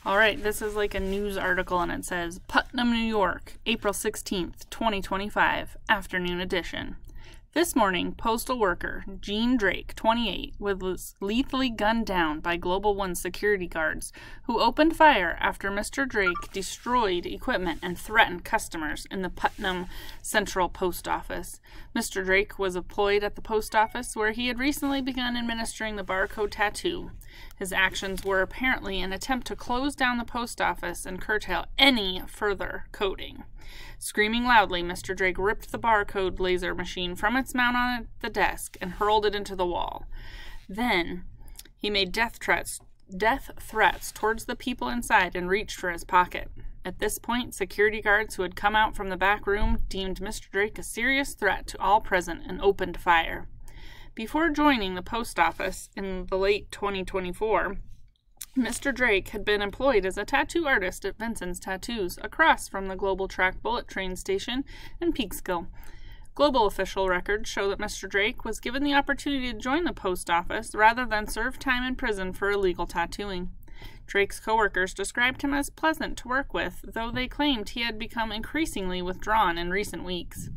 All right, this is like a news article, and it says, Putnam, New York, April 16th, 2025, afternoon edition. This morning, postal worker Jean Drake, 28, was lethally gunned down by Global One security guards who opened fire after Mr. Drake destroyed equipment and threatened customers in the Putnam Central Post Office. Mr. Drake was employed at the post office where he had recently begun administering the Barcode tattoo. His actions were apparently an attempt to close down the post office and curtail any further coding. Screaming loudly, Mr. Drake ripped the Barcode laser machine from its mount on the desk and hurled it into the wall. Then he made death threats towards the people inside and reached for his pocket. At this point, security guards who had come out from the back room deemed Mr. Drake a serious threat to all present and opened fire. Before joining the post office in the late 2024, Mr. Drake had been employed as a tattoo artist at Vincent's Tattoos, across from the Global Track Bullet Train Station in Peekskill. Global official records show that Mr. Drake was given the opportunity to join the post office rather than serve time in prison for illegal tattooing. Drake's coworkers described him as pleasant to work with, though they claimed he had become increasingly withdrawn in recent weeks.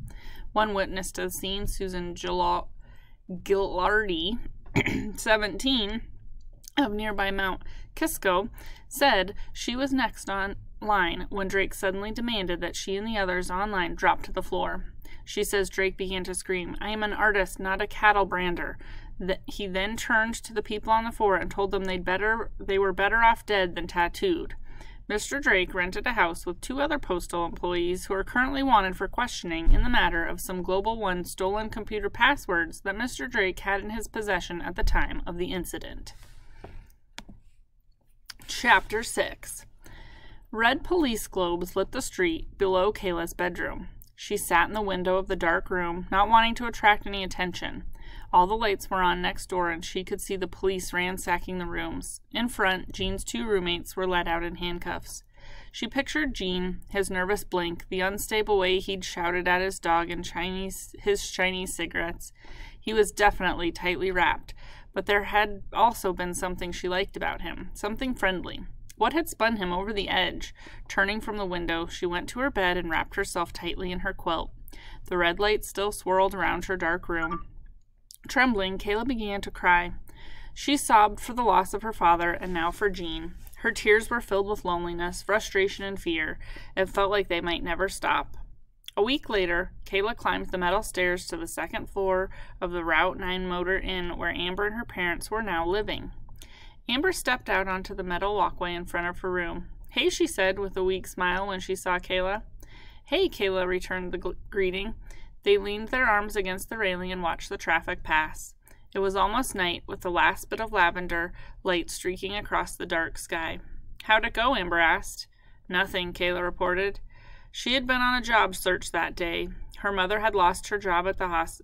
One witness to the scene, Susan Gilardi, 17, of nearby Mount Kisco, said she was next on line when Drake suddenly demanded that she and the others online drop to the floor. She says Drake began to scream, "I am an artist, not a cattle brander." He then turned to the people on the floor and told them they were better off dead than tattooed. Mr. Drake rented a house with 2 other postal employees who are currently wanted for questioning in the matter of some Global One stolen computer passwords that Mr. Drake had in his possession at the time of the incident. Chapter 6. Red police globes lit the street below Kayla's bedroom. She sat in the window of the dark room, not wanting to attract any attention. All the lights were on next door, and she could see the police ransacking the rooms. In front, Jean's 2 roommates were let out in handcuffs. She pictured Jean, his nervous blink, the unstable way he'd shouted at his dog and his Chinese cigarettes. He was definitely tightly wrapped, but there had also been something she liked about him, something friendly. What had spun him over the edge? Turning from the window, she went to her bed and wrapped herself tightly in her quilt. The red light still swirled around her dark room. Trembling, Kayla began to cry. She sobbed for the loss of her father and now for Jean. Her tears were filled with loneliness, frustration, and fear. It felt like they might never stop. A week later, Kayla climbed the metal stairs to the 2nd floor of the Route 9 Motor Inn where Amber and her parents were now living. Amber stepped out onto the metal walkway in front of her room. "Hey," she said with a weak smile when she saw Kayla. "Hey," Kayla returned the greeting. They leaned their arms against the railing and watched the traffic pass. It was almost night, with the last bit of lavender light streaking across the dark sky. "How'd it go?" Amber asked. "Nothing," Kayla reported. She had been on a job search that day. Her mother had lost her job at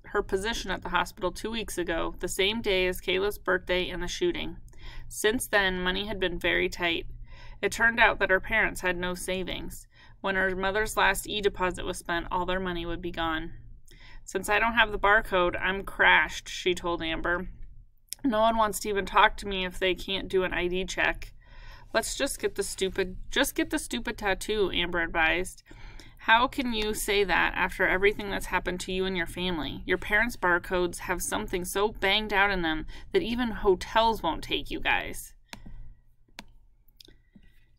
her position at the hospital 2 weeks ago, the same day as Kayla's birthday and the shooting. Since then, money had been very tight. It turned out that her parents had no savings. When her mother's last e-deposit was spent, all their money would be gone. "Since I don't have the barcode, I'm crashed," she told Amber. "No one wants to even talk to me if they can't do an ID check." "Let's just get the stupid tattoo," Amber advised. "How can you say that after everything that's happened to you and your family? Your parents' barcodes have something so banged out in them that even hotels won't take you guys."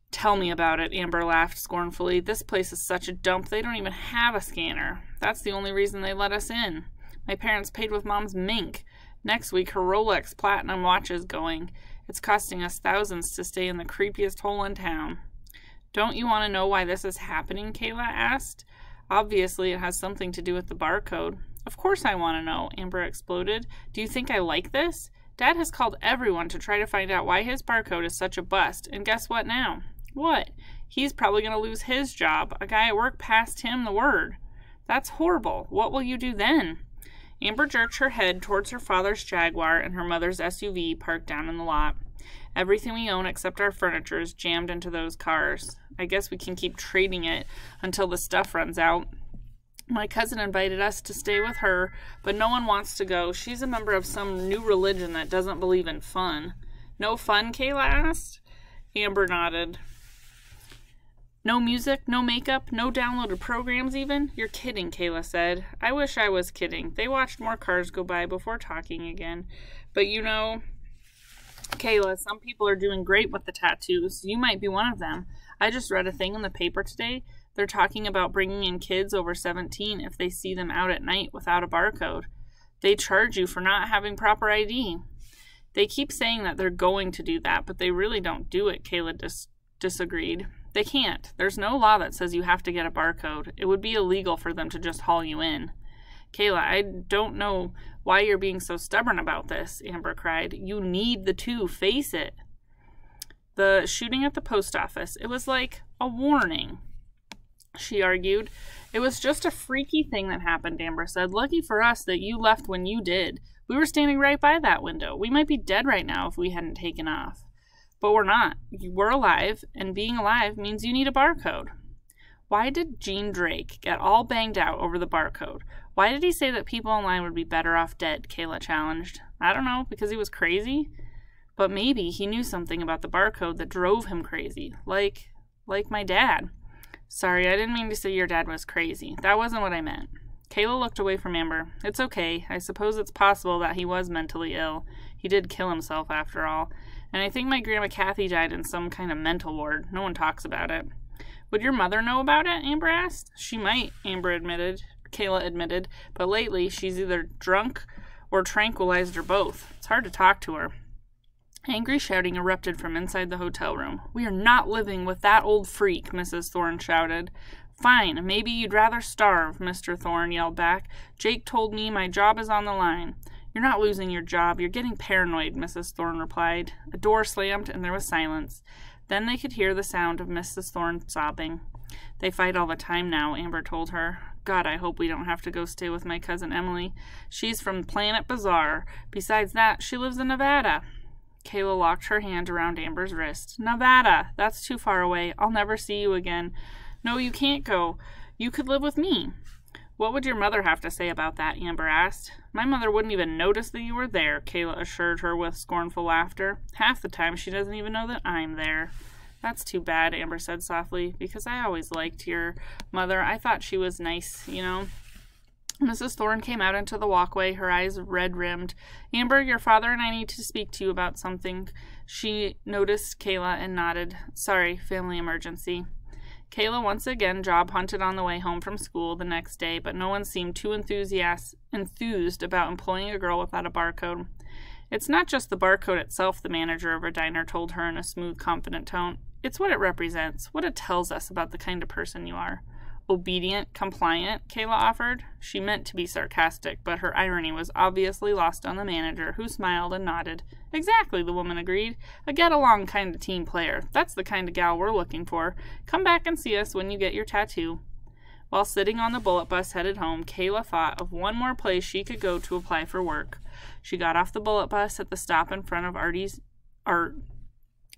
"Tell me about it," Amber laughed scornfully. "This place is such a dump, they don't even have a scanner. That's the only reason they let us in. My parents paid with Mom's mink. Next week, her Rolex Platinum watch is going. It's costing us thousands to stay in the creepiest hole in town." "Don't you want to know why this is happening?" Kayla asked. "Obviously, it has something to do with the barcode." "Of course I want to know," Amber exploded. "Do you think I like this? Dad has called everyone to try to find out why his barcode is such a bust, and guess what now?" "What?" "He's probably going to lose his job. A guy at work passed him the word." "That's horrible. What will you do then?" Amber jerked her head towards her father's Jaguar and her mother's SUV parked down in the lot. "Everything we own except our furniture is jammed into those cars. I guess we can keep trading it until the stuff runs out. My cousin invited us to stay with her, but no one wants to go. She's a member of some new religion that doesn't believe in fun." "No fun?" Kayla asked. Amber nodded. No music, no makeup, no downloaded programs even? You're kidding, Kayla said. I wish I was kidding. They watched more cars go by before talking again. But you know, Kayla, some people are doing great with the tattoos. You might be one of them. I just read a thing in the paper today. They're talking about bringing in kids over 17 if they see them out at night without a barcode. They charge you for not having proper ID. They keep saying that they're going to do that, but they really don't do it, Kayla disagreed. They can't. There's no law that says you have to get a barcode. It would be illegal for them to just haul you in. Kayla, I don't know why you're being so stubborn about this, Amber cried. You need the two. Face it. The shooting at the post office, it was like a warning, she argued. It was just a freaky thing that happened, Amber said. Lucky for us that you left when you did. We were standing right by that window. We might be dead right now if we hadn't taken off. But we're not. We're alive, and being alive means you need a barcode. Why did Gene Drake get all banged out over the barcode? Why did he say that people in line would be better off dead? Kayla challenged. I don't know, because he was crazy? But maybe he knew something about the barcode that drove him crazy. Like my dad. Sorry, I didn't mean to say your dad was crazy. That wasn't what I meant. Kayla looked away from Amber. It's okay. I suppose it's possible that he was mentally ill. He did kill himself, after all. And I think my Grandma Kathy died in some kind of mental ward. No one talks about it. Would your mother know about it? Amber asked. She might, Kayla admitted. But lately, she's either drunk or tranquilized or both. It's hard to talk to her. Angry shouting erupted from inside the hotel room. We are not living with that old freak, Mrs. Thorne shouted. Fine, maybe you'd rather starve, Mr. Thorne yelled back. Jake told me my job is on the line. You're not losing your job. You're getting paranoid, Mrs. Thorne replied. A door slammed and there was silence. Then they could hear the sound of Mrs. Thorne sobbing. They fight all the time now, Amber told her. God, I hope we don't have to go stay with my cousin Emily. She's from Planet Bizarre. Besides that, she lives in Nevada. Kayla locked her hand around Amber's wrist. Nevada! That's too far away. I'll never see you again. No, you can't go. You could live with me. What would your mother have to say about that? Amber asked. My mother wouldn't even notice that you were there, Kayla assured her with scornful laughter. Half the time she doesn't even know that I'm there. That's too bad, Amber said softly, because I always liked your mother. I thought she was nice, you know. Mrs. Thorne came out into the walkway, her eyes red-rimmed. Amber, your father and I need to speak to you about something. She noticed Kayla and nodded. Sorry, family emergency. Kayla once again job hunted on the way home from school the next day, but no one seemed too enthused about employing a girl without a barcode. It's not just the barcode itself, the manager of her diner told her in a smooth, confident tone. It's what it represents, what it tells us about the kind of person you are. Obedient, compliant, Kayla offered. She meant to be sarcastic, but her irony was obviously lost on the manager, who smiled and nodded. Exactly, the woman agreed. A get-along kind of team player. That's the kind of gal we're looking for. Come back and see us when you get your tattoo. While sitting on the bullet bus headed home, Kayla thought of one more place she could go to apply for work. She got off the bullet bus at the stop in front of Artie's Art,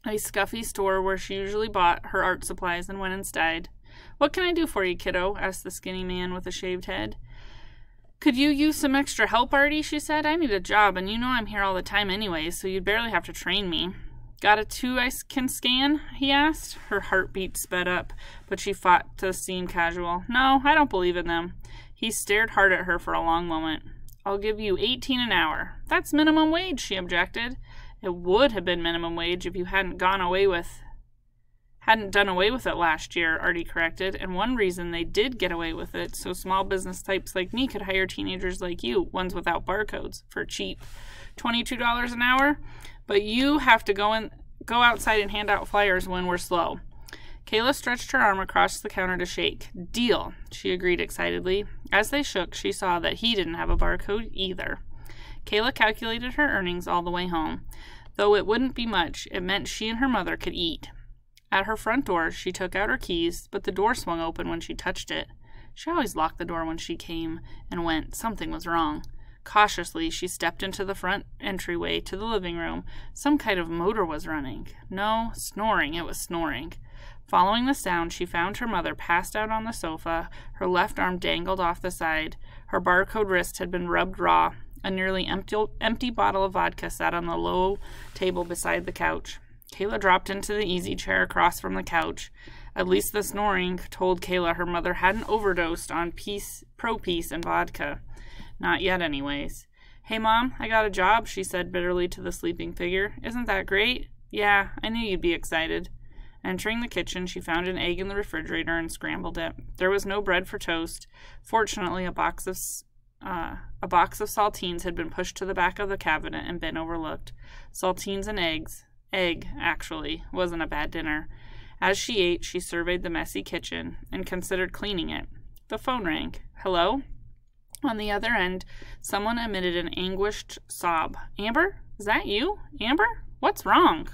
a scuffy store where she usually bought her art supplies, and went inside. What can I do for you, kiddo? Asked the skinny man with a shaved head. Could you use some extra help, Artie? She said. I need a job, and you know I'm here all the time anyway, so you'd barely have to train me. Got a 2 I can scan? He asked. Her heartbeat sped up, but she fought to seem casual. No, I don't believe in them. He stared hard at her for a long moment. I'll give you $18 an hour. That's minimum wage, she objected. It would have been minimum wage if you hadn't done away with it last year, Artie corrected, and one reason they did get away with it, so small business types like me could hire teenagers like you, ones without barcodes, for cheap. $22 an hour? But you have to go outside and hand out flyers when we're slow. Kayla stretched her arm across the counter to shake. Deal, she agreed excitedly. As they shook, she saw that he didn't have a barcode either. Kayla calculated her earnings all the way home. Though it wouldn't be much, it meant she and her mother could eat. At her front door, she took out her keys, but the door swung open when she touched it. She always locked the door when she came and went. Something was wrong. Cautiously, she stepped into the front entryway to the living room. Some kind of motor was running. No, snoring. It was snoring. Following the sound, she found her mother passed out on the sofa. Her left arm dangled off the side. Her barcode wrist had been rubbed raw. A nearly empty bottle of vodka sat on the low table beside the couch. Kayla dropped into the easy chair across from the couch. At least the snoring told Kayla her mother hadn't overdosed on Pro Peace and vodka. Not yet, anyways. "Hey, Mom, I got a job," she said bitterly to the sleeping figure. "Isn't that great?" "Yeah, I knew you'd be excited." Entering the kitchen, she found an egg in the refrigerator and scrambled it. There was no bread for toast. Fortunately, a box of saltines had been pushed to the back of the cabinet and been overlooked. Saltines and eggs. Egg, actually, wasn't a bad dinner. As she ate, she surveyed the messy kitchen and considered cleaning it. The phone rang. "Hello?" On the other end, someone emitted an anguished sob. "Amber? Is that you? Amber? What's wrong?"